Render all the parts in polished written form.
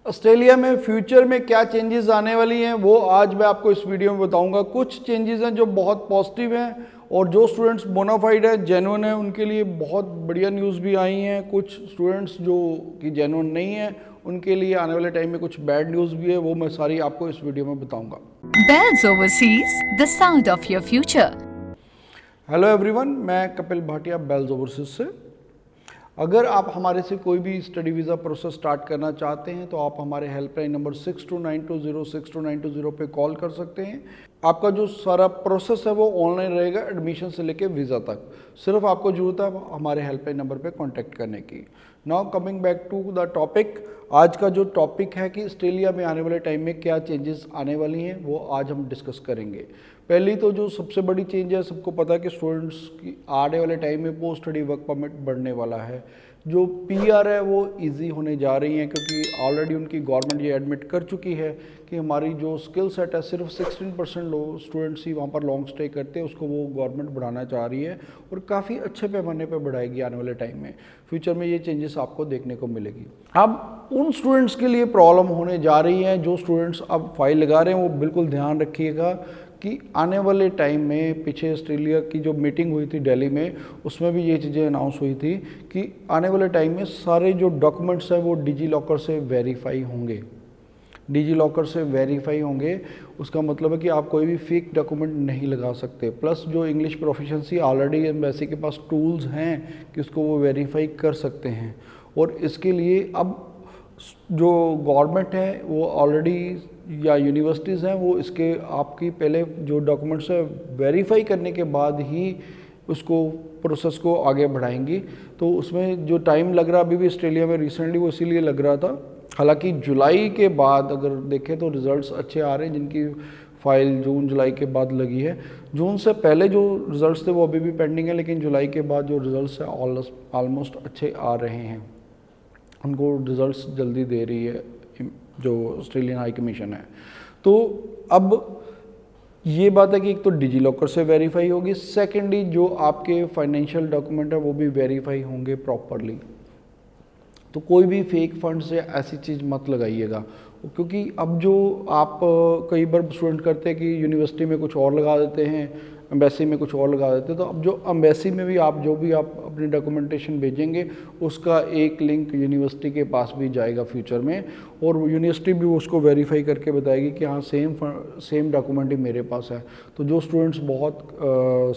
Australia में future में क्या चेंजेस आने वाली हैं वो आज मैं आपको इस वीडियो में बताऊंगा। कुछ चेंजेस हैं जो बहुत पॉजिटिव हैं और जो स्टूडेंट्स बोनाफाइड है, जेन्युइन है, उनके लिए बहुत बढ़िया न्यूज़ भी आई हैं। कुछ स्टूडेंट्स जो कि जेन्युइन नहीं है उनके लिए आने वाले टाइम में कुछ बैड न्यूज़ भी है, वो मैं सारी आपको इस वीडियो में बताऊंगा। Bells Overseas, the sound of your future. Hello everyone, मैं कपिल भाटिया बेल्स ओवरसीज से। अगर आप हमारे से कोई भी स्टडी वीज़ा प्रोसेस स्टार्ट करना चाहते हैं तो आप हमारे हेल्पलाइन नंबर 6292062920 पे कॉल कर सकते हैं। आपका जो सारा प्रोसेस है वो ऑनलाइन रहेगा, एडमिशन से लेके वीज़ा तक। सिर्फ आपको जरूरत है हमारे हेल्पलाइन नंबर पे कांटेक्ट करने की। Now coming back to the topic, आज का जो टॉपिक है कि ऑस्ट्रेलिया में आने वाले टाइम में क्या चेंजेस आने वाली हैं वो आज हम डिस्कस करेंगे। पहली तो जो सबसे बड़ी चेंज है, सबको पता है कि स्टूडेंट्स की आने वाले टाइम में पोस्ट स्टडी वर्क परमिट बढ़ने वाला है। जो पीआर है वो इजी होने जा रही है क्योंकि ऑलरेडी उनकी गवर्नमेंट ये एडमिट कर चुकी है कि हमारी जो स्किल सेट है सिर्फ 16% लोग स्टूडेंट्स ही वहाँ पर लॉन्ग स्टे करते हैं, उसको वो गवर्नमेंट बढ़ाना चाह रही है और काफ़ी अच्छे पैमाने पे बढ़ाएगी आने वाले टाइम में। फ्यूचर में ये चेंजेस आपको देखने को मिलेगी। अब उन स्टूडेंट्स के लिए प्रॉब्लम होने जा रही है जो स्टूडेंट्स अब फाइल लगा रहे हैं, वो बिल्कुल ध्यान रखिएगा कि आने वाले टाइम में, पीछे ऑस्ट्रेलिया की जो मीटिंग हुई थी दिल्ली में, उसमें भी ये चीज़ें अनाउंस हुई थी कि आने वाले टाइम में सारे जो डॉक्यूमेंट्स हैं वो डिजी लॉकर से वेरीफाई होंगे। डिजी लॉकर से वेरीफाई होंगे, उसका मतलब है कि आप कोई भी फेक डॉक्यूमेंट नहीं लगा सकते। प्लस जो इंग्लिश प्रोफिशिएंसी ऑलरेडी एम्बेसी के पास टूल्स हैं कि उसको वो वेरीफाई कर सकते हैं। और इसके लिए अब जो गवर्नमेंट है वो ऑलरेडी, या यूनिवर्सिटीज़ हैं, वो इसके आपकी पहले जो डॉक्यूमेंट्स है वेरीफाई करने के बाद ही उसको प्रोसेस को आगे बढ़ाएंगी। तो उसमें जो टाइम लग रहा अभी भी ऑस्ट्रेलिया में रिसेंटली, वो इसीलिए लग रहा था। हालांकि जुलाई के बाद अगर देखें तो रिज़ल्ट्स अच्छे आ रहे हैं, जिनकी फाइल जून जुलाई के बाद लगी है। जून से पहले जो रिज़ल्ट्स थे वो अभी भी पेंडिंग है, लेकिन जुलाई के बाद जो रिज़ल्ट्स हैं ऑलमोस्ट अच्छे आ रहे हैं। उनको रिज़ल्ट्स जल्दी दे रही है जो ऑस्ट्रेलियन हाई कमीशन है। तो अब ये बात है कि एक तो डिजी लॉकर से वेरीफाई होगी, सेकेंडली जो आपके फाइनेंशियल डॉक्यूमेंट है वो भी वेरीफाई होंगे प्रॉपरली। तो कोई भी फेक फंड से ऐसी चीज़ मत लगाइएगा, क्योंकि अब जो आप कई बार स्टूडेंट करते हैं कि यूनिवर्सिटी में कुछ और लगा देते हैं, एम्बेसी में कुछ और लगा देते हैं। तो अब जो एम्बेसी में भी आप जो भी आप अपनी डॉक्यूमेंटेशन भेजेंगे उसका एक लिंक यूनिवर्सिटी के पास भी जाएगा फ्यूचर में, और यूनिवर्सिटी भी उसको वेरीफाई करके बताएगी कि हाँ सेम डॉक्यूमेंट ही मेरे पास है। तो जो स्टूडेंट्स बहुत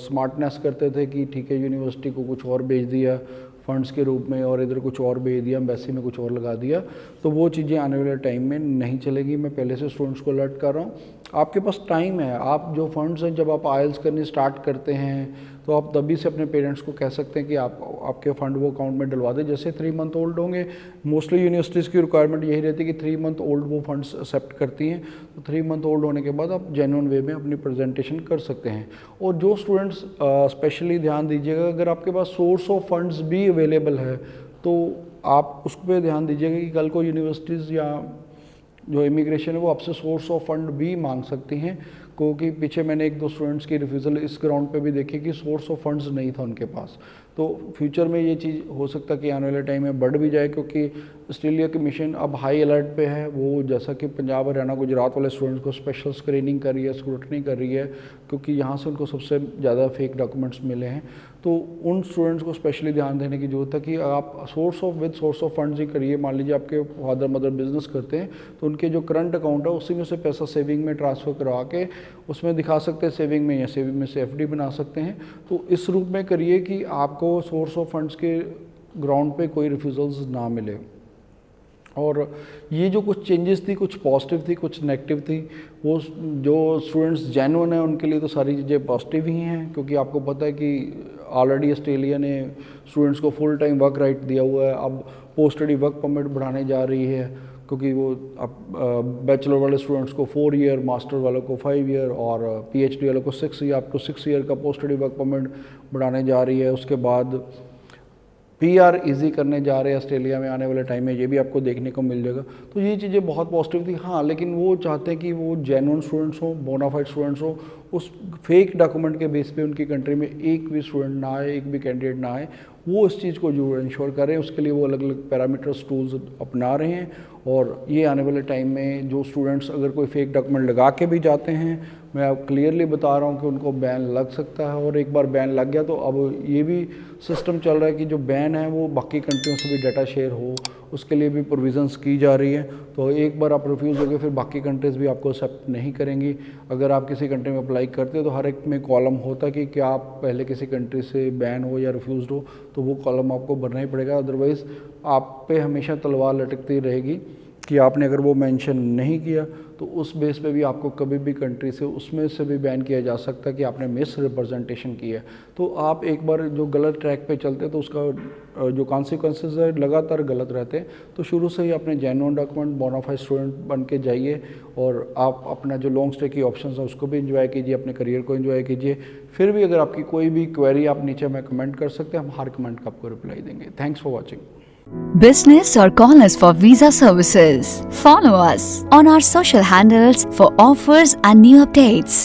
स्मार्टनेस करते थे कि ठीक है यूनिवर्सिटी को कुछ और भेज दिया फंड्स के रूप में और इधर कुछ और भेज दिया, एम्बेसी में कुछ और लगा दिया, तो वो चीज़ें आने वाले टाइम में नहीं चलेगी। मैं पहले से स्टूडेंट्स को अलर्ट कर रहा हूँ। आपके पास टाइम है, आप जो फंड्स हैं जब आप आइल्स करने स्टार्ट करते हैं तो आप तभी से अपने पेरेंट्स को कह सकते हैं कि आपके फ़ंड वो अकाउंट में डलवा दें। जैसे 3 मंथ ओल्ड होंगे, मोस्टली यूनिवर्सिटीज़ की रिक्वायरमेंट यही रहती है कि 3 मंथ ओल्ड वो फंड्स एक्सेप्ट करती हैं। तो 3 मंथ ओल्ड होने के बाद आप जेन्युइन वे में अपनी प्रेजेंटेशन कर सकते हैं। और जो स्टूडेंट्स स्पेशली ध्यान दीजिएगा, अगर आपके पास सोर्स ऑफ फंड्स भी अवेलेबल है तो आप उस पर ध्यान दीजिएगा कि कल को यूनिवर्सिटीज़ या जो इमिग्रेशन है वो आपसे सोर्स ऑफ फंड भी मांग सकती हैं। क्योंकि पीछे मैंने 1-2 स्टूडेंट्स की रिफ्यूज़ल इस ग्राउंड पे भी देखी कि सोर्स ऑफ फंड्स नहीं था उनके पास। तो फ्यूचर में ये चीज़ हो सकता है कि आने वाले टाइम में बढ़ भी जाए, क्योंकि ऑस्ट्रेलिया की मिशन अब हाई अलर्ट पे है। वो जैसा कि पंजाब, हरियाणा, गुजरात वाले स्टूडेंट्स को स्पेशल स्क्रीनिंग कर रही है, स्क्रूटनी कर रही है, क्योंकि यहाँ से उनको सबसे ज़्यादा फेक डॉक्यूमेंट्स मिले हैं। तो उन स्टूडेंट्स को स्पेशली ध्यान देने की जरूरत है कि आप सोर्स ऑफ फंड्स ही करिए। मान लीजिए आपके फादर मदर बिजनेस करते हैं तो उनके जो करंट अकाउंट है उसी में से पैसा सेविंग में ट्रांसफ़र करवा के उसमें दिखा सकते हैं सेविंग में, या सेविंग में से एफडी बना सकते हैं। तो इस रूप में करिए कि आपको सोर्स ऑफ फंड्स के ग्राउंड पे कोई रिफ्यूज़ल्स ना मिले। और ये जो कुछ चेंजेस थी, कुछ पॉजिटिव थी, कुछ नेगेटिव थी। वो जो स्टूडेंट्स जेन्युइन हैं उनके लिए तो सारी चीज़ें पॉजिटिव ही हैं, क्योंकि आपको पता है कि ऑलरेडी ऑस्ट्रेलिया ने स्टूडेंट्स को फुल टाइम वर्क राइट दिया हुआ है। अब पोस्ट स्टडी वर्क परमिट बढ़ाने जा रही है, क्योंकि वो अब बैचलर वाले स्टूडेंट्स को 4 ईयर, मास्टर वालों को 5 ईयर और पीएचडी वालों को 6 ईयर, अप टू 6 ईयर का पोस्ट स्टडी वर्क परमिट बढ़ाने जा रही है। उसके बाद पीआर इजी करने जा रहे हैं ऑस्ट्रेलिया में आने वाले टाइम में, ये भी आपको देखने को मिल जाएगा। तो ये चीज़ें बहुत पॉजिटिव थी। हाँ, लेकिन वो चाहते हैं कि वो जेन्युइन स्टूडेंट्स हों, बोनाफाइड स्टूडेंट्स हों। उस फेक डॉक्यूमेंट के बेस पे उनकी कंट्री में एक भी स्टूडेंट ना आए, एक भी कैंडिडेट ना आए। वो इस चीज़ को जो इंश्योर कर रहे हैं, उसके लिए वो अलग अलग पैरामीटर्स टूल्स अपना रहे हैं। और ये आने वाले टाइम में जो स्टूडेंट्स अगर कोई फेक डॉक्यूमेंट लगा के भी जाते हैं, मैं अब क्लियरली बता रहा हूँ कि उनको बैन लग सकता है। और एक बार बैन लग गया तो अब ये भी सिस्टम चल रहा है कि जो बैन है वो बाकी कंट्रियों से भी डाटा शेयर हो, उसके लिए भी प्रोविजंस की जा रही है। तो एक बार आप रिफ्यूज़ हो गए फिर बाकी कंट्रीज़ भी आपको एक्सेप्ट नहीं करेंगी। अगर आप किसी कंट्री में अप्लाई करते हो तो हर एक में कॉलम होता कि क्या आप पहले किसी कंट्री से बैन हो या रिफ्यूज़ हो, तो वो कॉलम आपको भरना ही पड़ेगा। अदरवाइज़ आप पे हमेशा तलवार लटकती रहेगी कि आपने अगर वो मेंशन नहीं किया तो उस बेस पे भी आपको कभी भी कंट्री से उसमें से भी बैन किया जा सकता है कि आपने मिस रिप्रेजेंटेशन की है। तो आप एक बार जो गलत ट्रैक पे चलते हैं तो उसका जो कॉन्सिक्वेंसेस है लगातार गलत रहते हैं। तो शुरू से ही अपने जेन्युइन डॉक्यूमेंट बोनाफाइड स्टूडेंट बन के जाइए और आप अपना जो लॉन्ग स्टे की ऑप्शंस है उसको भी एंजॉय कीजिए, अपने करियर को एंजॉय कीजिए। फिर भी अगर आपकी कोई भी क्वेरी आप नीचे में कमेंट कर सकते हैं, हम हर कमेंट का आपको रिप्लाई देंगे। Thanks for watching. Business or call us for visa services. Follow us on our social handles for offers and new updates.